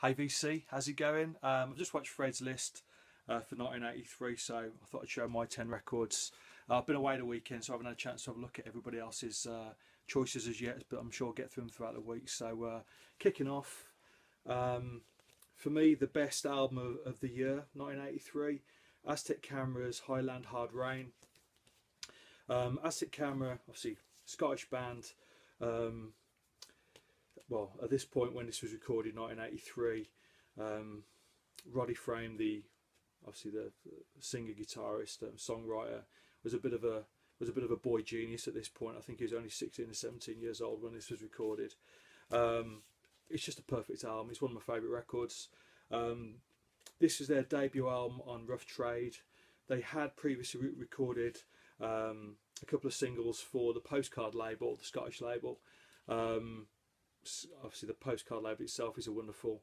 Hey VC, how's it going? I've just watched Fred's list for 1983, so I thought I'd show my 10 records. I've been away the weekend, so I haven't had a chance to have a look at everybody else's choices as yet, but I'm sure I'll get through them throughout the week. So kicking off, for me, the best album of the year, 1983, Aztec Camera's Highland Hard Rain. Aztec Camera, obviously Scottish band. Well, at this point when this was recorded, 1983, Roddy Frame, obviously the singer, guitarist, songwriter, was a bit of a boy genius at this point. I think he was only 16 or 17 years old when this was recorded. It's just a perfect album. It's one of my favourite records. This is their debut album on Rough Trade. They had previously recorded a couple of singles for the Postcard label, the Scottish label. Obviously the Postcard label itself is a wonderful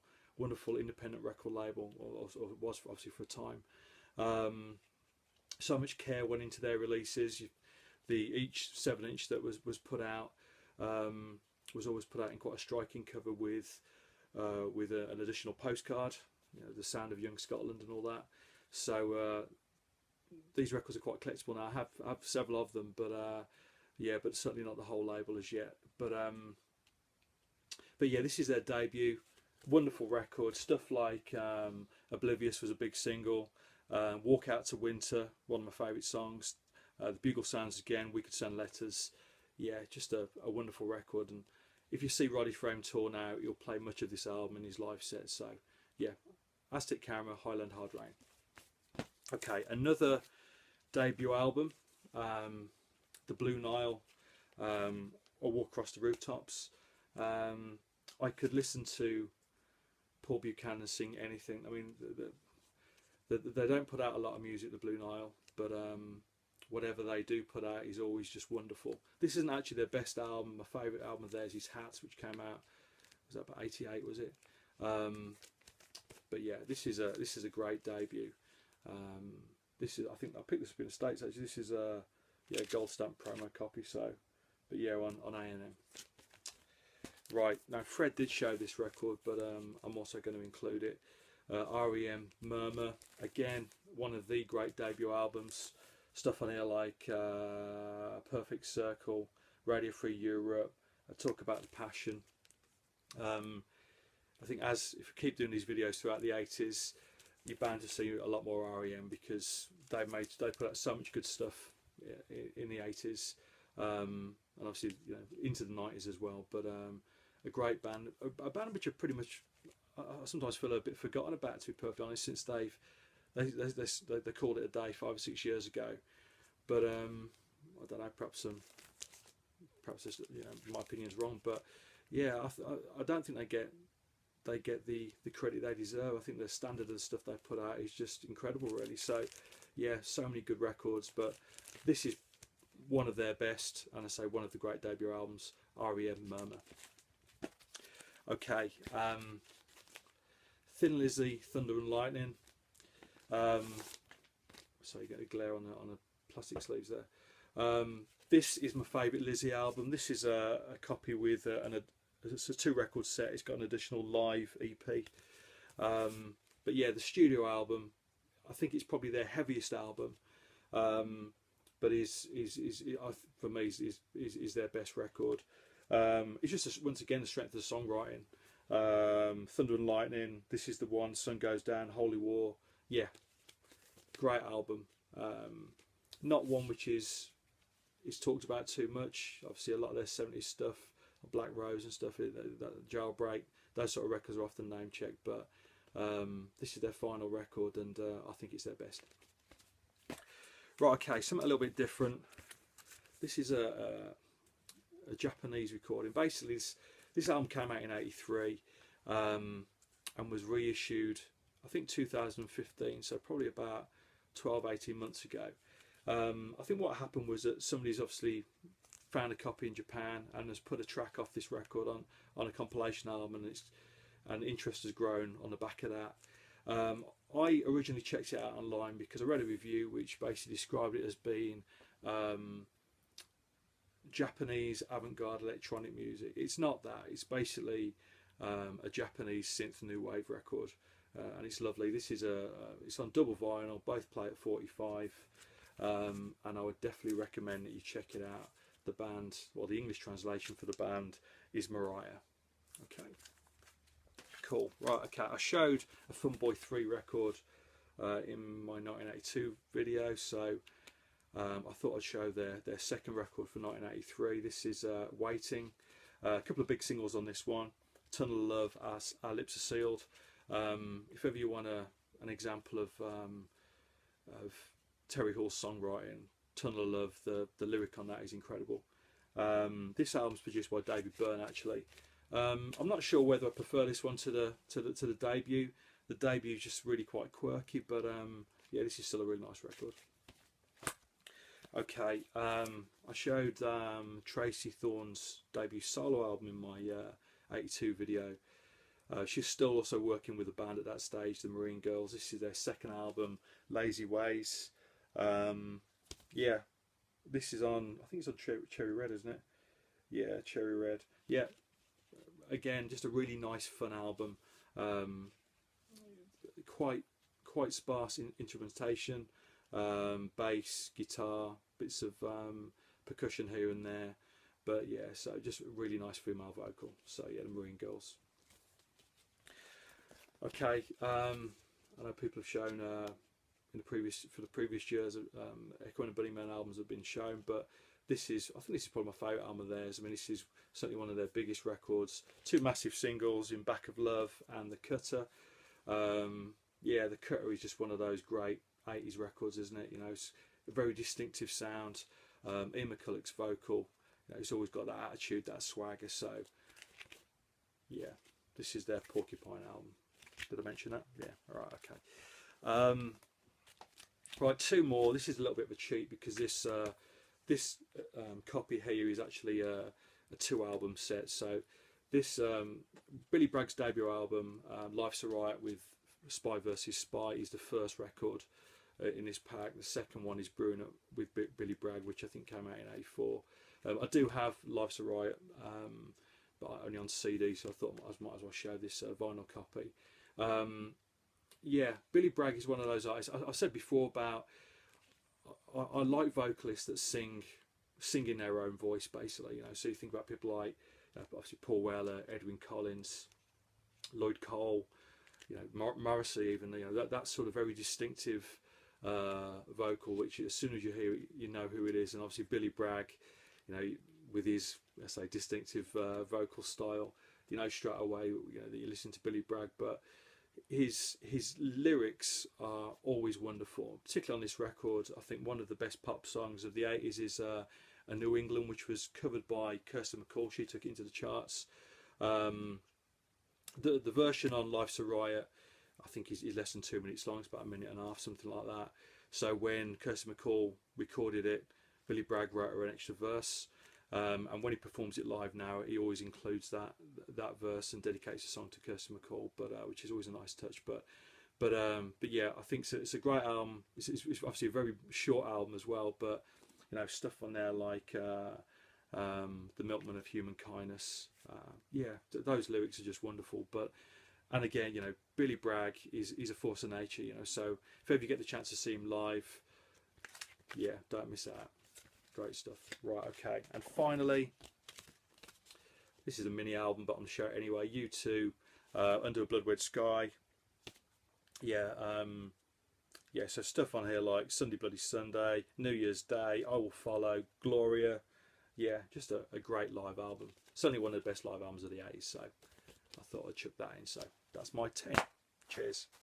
independent record label, or was obviously for a time. So much care went into their releases. Each 7-inch that was put out was always put out in quite a striking cover with an additional postcard, the sound of young Scotland and all that. So these records are quite collectible now. I have several of them, but but certainly not the whole label as yet. But yeah, this is their debut. Wonderful record. Stuff like Oblivious was a big single. Walk Out to Winter, one of my favourite songs. The Bugle Sounds Again, We Could Send Letters. Yeah, just a wonderful record. And if you see Roddy Frame tour now, he'll play much of this album in his live set. So yeah, Aztec Camera, Highland Hard Rain. Okay, another debut album, The Blue Nile, or Walk Across the Rooftops. I could listen to Paul Buchanan sing anything. I mean, they don't put out a lot of music, the Blue Nile, but whatever they do put out is always just wonderful. This isn't actually their best album. My favourite album of theirs is Hats, which came out, was that about 88, was it? But yeah, this is a great debut. I think I picked this up in the States actually. This is a gold stamp promo copy. So, but yeah, on A&M. Right, now Fred did show this record, but I'm also going to include it. REM Murmur, again, one of the great debut albums. Stuff on here like Perfect Circle, Radio Free Europe, Talk About the Passion. I think if you keep doing these videos throughout the 80s, you're bound to see a lot more REM because they put out so much good stuff in the 80s, and obviously into the 90s as well. But a great band, a band which are pretty much, I sometimes feel a bit forgotten about, to be perfectly honest, since they called it a day 5 or 6 years ago. But I don't know, perhaps my opinion's wrong, but yeah, I don't think they get the credit they deserve. I think the standard of the stuff they put out is just incredible, really. So yeah, so many good records, but this is one of their best, and I say one of the great debut albums, REM Murmur. Okay, Thin Lizzy, Thunder and Lightning. Sorry, you get a glare on the plastic sleeves there. This is my favourite Lizzy album. This is a copy with it's a 2-record set. It's got an additional live EP. But yeah, the studio album, I think it's probably their heaviest album. But for me is their best record. It's just once again the strength of the songwriting. Thunder and Lightning, This Is the One, Sun Goes Down, Holy War. Yeah, great album. Not one which is talked about too much. Obviously, a lot of their 70s stuff, Black Rose and stuff, that Jailbreak, those sort of records are often name checked. But this is their final record, and I think it's their best. Right, okay, something a little bit different. This is a Japanese recording. Basically, this album came out in '83 and was reissued, I think 2015, so probably about 12-18 months ago. I think what happened was that somebody's obviously found a copy in Japan and has put a track off this record on a compilation album, and interest has grown on the back of that. I originally checked it out online because I read a review which basically described it as being Japanese avant-garde electronic music. It's not that. It's basically a Japanese synth new wave record, and it's lovely. This is it's on double vinyl, both play at 45, and I would definitely recommend that you check it out. The band, well, the English translation for the band is Mariah. Okay, cool. Right, okay, I showed a Funboy 3 record in my 1982 video, so I thought I'd show their second record for 1983. This is Waiting. A couple of big singles on this one. Tunnel of Love, as Our Lips Are Sealed. If ever you want an example of Terry Hall's songwriting, Tunnel of Love, the lyric on that is incredible. This album's produced by David Byrne, actually. I'm not sure whether I prefer this one to the debut. The debut is just really quite quirky, but yeah, this is still a really nice record. Okay, I showed Tracy Thorn's debut solo album in my 82 video. She's still also working with the band at that stage, the Marine Girls. This is their second album, Lazy Ways. Yeah, this is on, I think it's on Cherry Red, isn't it? Yeah, Cherry Red. Yeah, again, just a really nice, fun album. Quite sparse in instrumentation. Bass, guitar, bits of percussion here and there, but yeah, so just a really nice female vocal. So yeah, the Marine Girls. Okay, I know people have shown for the previous years, Echo and the Bunnymen albums have been shown, but this is, I think this is probably my favourite album of theirs. I mean, this is certainly one of their biggest records. Two massive singles in Back of Love and The Cutter. Yeah, The Cutter is just one of those great 80s records, isn't it? You know, it's a very distinctive sound. Ian McCulloch's vocal, you know, he's always got that attitude, that swagger. So yeah, this is their Porcupine album. Did I mention that? Yeah. All right. Okay. Right, two more. This is a little bit of a cheat because this copy here is actually a 2-album set. So this Billy Bragg's debut album, Life's a Riot with Spy vs Spy, is the first record in this pack. The second one is Brewing Up with Billy Bragg, which I think came out in '84. I do have Life's a Riot, but only on CD, so I thought I might as well show this vinyl copy. Yeah, Billy Bragg is one of those artists. I said before about I like vocalists that sing in their own voice, basically. You know, so you think about people like obviously Paul Weller, Edwyn Collins, Lloyd Cole, you know, Morrissey, even. You know, that sort of very distinctive vocal, which as soon as you hear it, you know who it is. And obviously Billy Bragg, you know, with his, let's say, distinctive vocal style, you know straight away, you know, that you listen to Billy Bragg. But his lyrics are always wonderful, particularly on this record. I think one of the best pop songs of the 80s is A New England, which was covered by Kirsty MacColl. She took it into the charts. The version on Life's a Riot, I think is less than 2 minutes long. It's about 1.5 minutes, something like that. So when Kirsty MacColl recorded it, Billy Bragg wrote her an extra verse. And when he performs it live now, he always includes that verse and dedicates the song to Kirsty MacColl, which is always a nice touch. But yeah, I think it's a great album. It's obviously a very short album as well, but you know, stuff on there like The Milkman of Human Kindness. Yeah, those lyrics are just wonderful. And again, you know, Billy Bragg is a force of nature. You know, so if ever you get the chance to see him live, yeah, don't miss out. Great stuff. Right, okay. And finally, this is a mini album, but I'm going to show it anyway. U2, Under a Blood Red Sky. Yeah, yeah, so stuff on here like Sunday Bloody Sunday, New Year's Day, I Will Follow, Gloria. Yeah, just a great live album. Certainly one of the best live albums of the 80s, so I thought I'd chuck that in. So that's my 10. Cheers.